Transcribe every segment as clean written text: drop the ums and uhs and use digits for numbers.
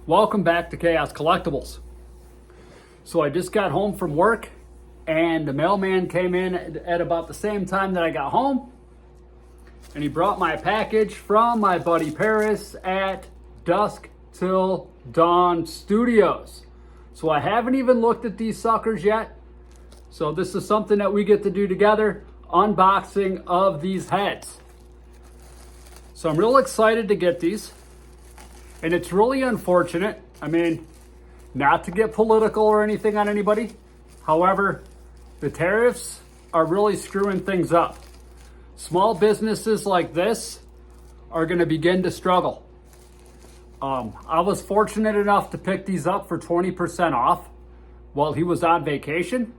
Welcome back to Chaos Collectibles. So I just got home from work and the mailman came in at about the same time that I got home, and he brought my package from my buddy Paris at Dusk Till Dawn Studios. So I haven't even looked at these suckers yet. So this is something that we get to do together, unboxing of these heads. So I'm real excited to get these. And it's really unfortunate. I mean, not to get political or anything on anybody. However, the tariffs are really screwing things up. Small businesses like this are going to begin to struggle. I was fortunate enough to pick these up for 20% off while he was on vacation.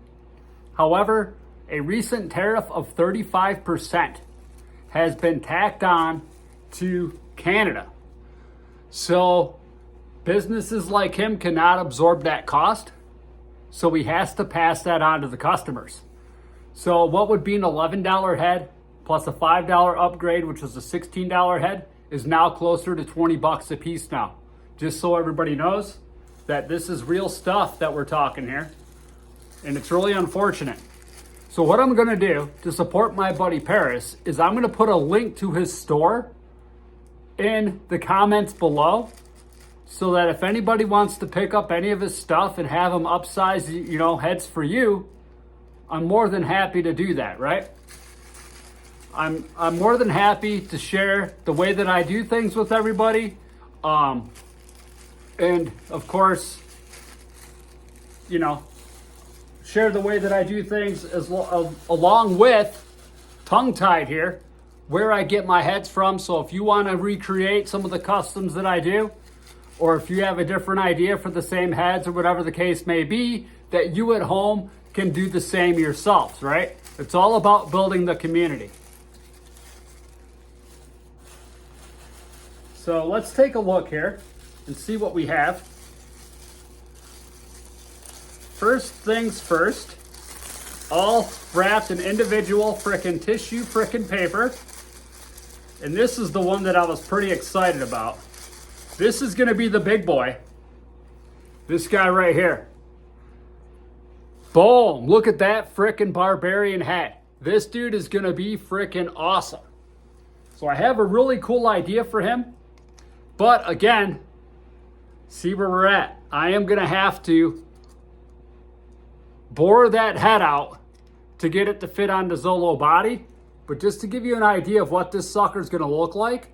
However, a recent tariff of 35% has been tacked on to Canada. So businesses like him cannot absorb that cost. So he has to pass that on to the customers. So what would be an $11 head plus a $5 upgrade, which was a $16 head, is now closer to 20 bucks a piece now. Just so everybody knows that this is real stuff that we're talking here. And it's really unfortunate. So what I'm going to do to support my buddy Paris is I'm going to put a link to his store in the comments below, so that if anybody wants to pick up any of his stuff and have him upsize, heads for you, I'm more than happy to do that, right? I'm more than happy to share the way that I do things with everybody. And of course, share the way that I do things along with tongue-tied here, where I get my heads from. So if you want to recreate some of the customs that I do, or if you have a different idea for the same heads or whatever the case may be, that you at home can do the same yourselves, right? It's all about building the community. So let's take a look here and see what we have. First things first, all wrapped in individual frickin' tissue frickin' paper. And this is the one that I was pretty excited about. This is going to be the big boy. This guy right here. Boom. Look at that frickin' barbarian head. This dude is going to be frickin' awesome. So I have a really cool idea for him. But again, see where we're at. I am going to have to bore that head out to get it to fit on the Zolo body. But just to give you an idea of what this sucker is going to look like,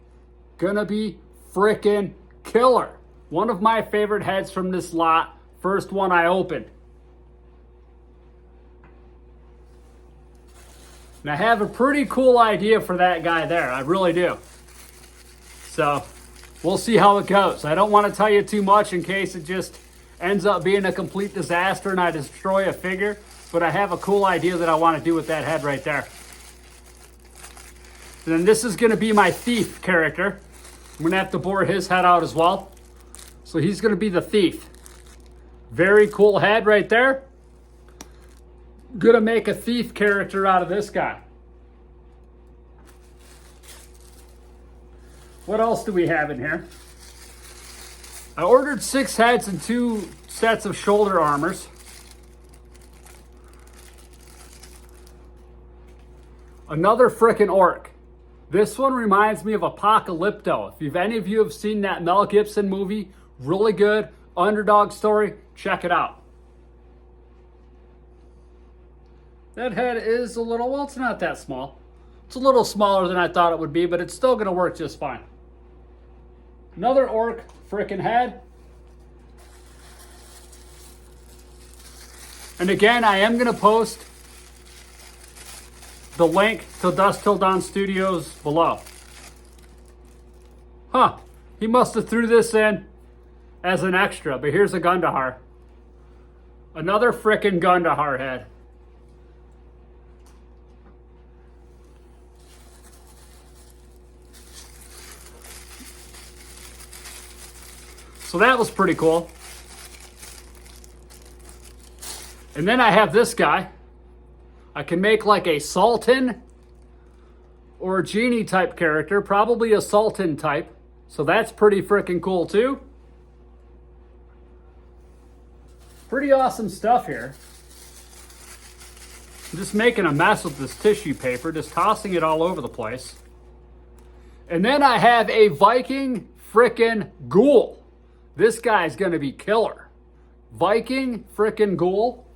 gonna be frickin' killer. One of my favorite heads from this lot, first one I opened. And I have a pretty cool idea for that guy there, I really do. So, we'll see how it goes. I don't want to tell you too much in case it just ends up being a complete disaster and I destroy a figure, but I have a cool idea that I want to do with that head right there. And then this is going to be my thief character. I'm going to have to bore his head out as well. So he's going to be the thief. Very cool head right there. Going to make a thief character out of this guy. What else do we have in here? I ordered 6 heads and 2 sets of shoulder armors. Another frickin' orc. This one reminds me of Apocalypto. If any of you have seen that Mel Gibson movie, really good, underdog story, check it out. That head is a little, well, it's not that small. It's a little smaller than I thought it would be, but it's still going to work just fine. Another orc frickin' head. And again, I am going to post the link to Dusk Till Dawn Studios below. Huh, he must have threw this in as an extra, but here's a Gundahar. Another frickin' Gundahar head. So that was pretty cool. And then I have this guy. I can make like a Sultan or a Genie type character, probably a Sultan type. So that's pretty freaking cool too. Pretty awesome stuff here. I'm just making a mess with this tissue paper, just tossing it all over the place. And then I have a Viking frickin' Ghoul. This guy's gonna be killer. Viking frickin' Ghoul.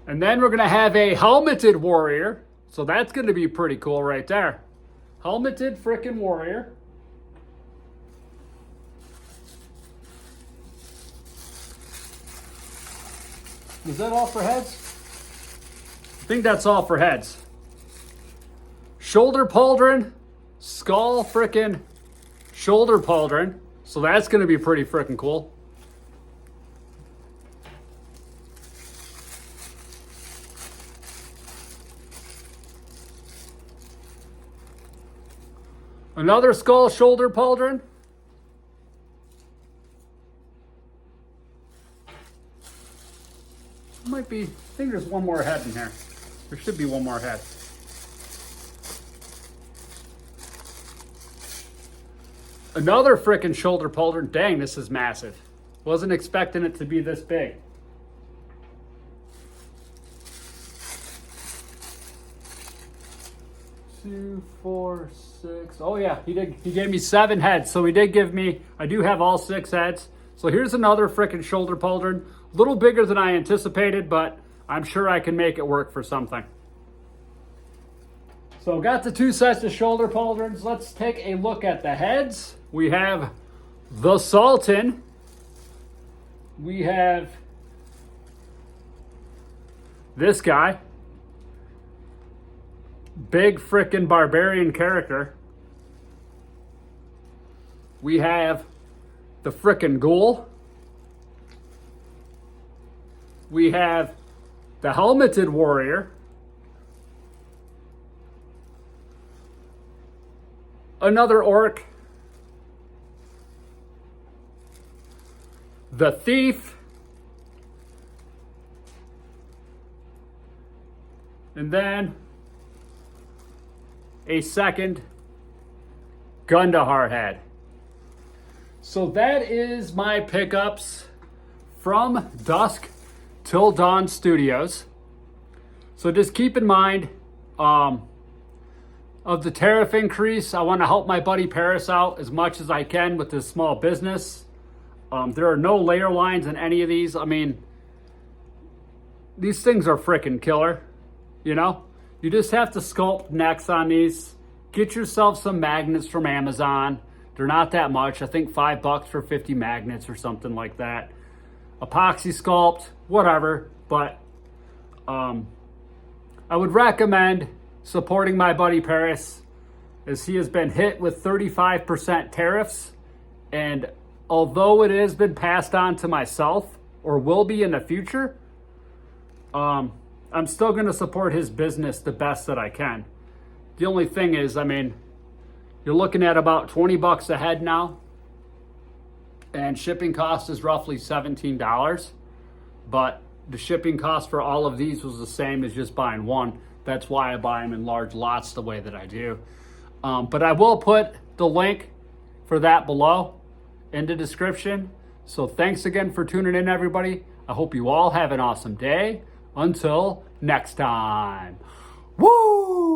And then we're gonna have a helmeted warrior. So that's gonna be pretty cool right there. Helmeted frickin' warrior. Is that all for heads? I think that's all for heads. Shoulder pauldron, skull frickin' shoulder pauldron. So that's gonna be pretty frickin' cool. Another skull shoulder pauldron. Might be, I think there's one more head in here. There should be one more head. Another frickin' shoulder pauldron. Dang, this is massive. Wasn't expecting it to be this big. Two, four, six. Oh yeah, he gave me 7 heads. So he did give me, I do have all 6 heads. So here's another frickin' shoulder pauldron. A little bigger than I anticipated, but I'm sure I can make it work for something. So got the 2 sets of shoulder pauldrons. Let's take a look at the heads. We have the Sultan. We have this guy. Big frickin' barbarian character. We have the frickin' Ghoul. We have the helmeted warrior. Another orc. The thief. And then a second Gundahar head. So that is my pickups from Dusk Till Dawn Studios. So just keep in mind of the tariff increase. I want to help my buddy Paris out as much as I can with this small business. There are no layer lines in any of these. I mean, these things are freaking killer, you know? You just have to sculpt necks on these. Get yourself some magnets from Amazon. They're not that much. I think $5 for 50 magnets or something like that. Epoxy sculpt, whatever. But I would recommend supporting my buddy Paris, as he has been hit with 35% tariffs. And although it has been passed on to myself, or will be in the future, I'm still going to support his business the best that I can. The only thing is, I mean, you're looking at about $20 a head now, and shipping cost is roughly $17. But the shipping cost for all of these was the same as just buying one. That's why I buy them in large lots the way that I do. But I will put the link for that below in the description. So thanks again for tuning in, everybody. I hope you all have an awesome day. Until next time. Woo!